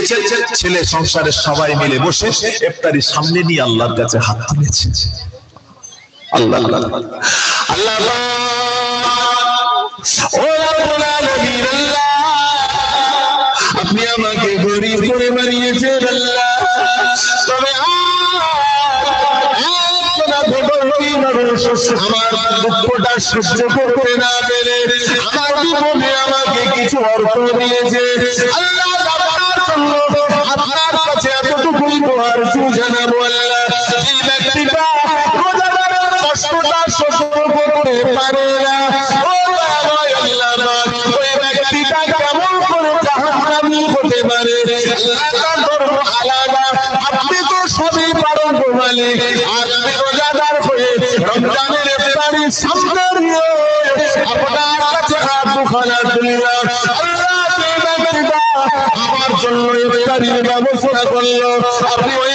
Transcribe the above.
দিয়েছেন, ছেলে সংসারের সবাই মিলে বসে ইফতারি সামনে নিয়ে আল্লাহর কাছে হাত তুলেছে। আল্লাহ আল্লাহ আল্লাহ ও রব্বুল আলামিন, আল্লাহ আপনি আমাকে গরীব করে বানিয়েছেন আল্লাহ, তবে আমার দুঃখটা সহ্য করতে না পেরে আমার জীবনে আমাকে কিছু অর্থ দিয়েছে আল্লাহ, আপনার কাছে এতটুকু উপহার জানাবো আল্লাহ। এই ব্যক্তিটা রোজাদারের কষ্টটা সহ্য করতে পারে না, ওই ব্যক্তিটা কেমন করে জাহান্নামী হতে পারে? আল্লাহর ধর্ম আলাদা, আপনি তো সবই পারেন গো মালিক। আপনি রোজাদার হয়ে রমজানের ইফতারি সামনে নিয়ে আপনার কাছে হাত দুখানা তুললাম, আল্লাহ সেই ব্যক্তিটা আমার জন্য ইফতারির ব্যবস্থা করলো, আপনি ওই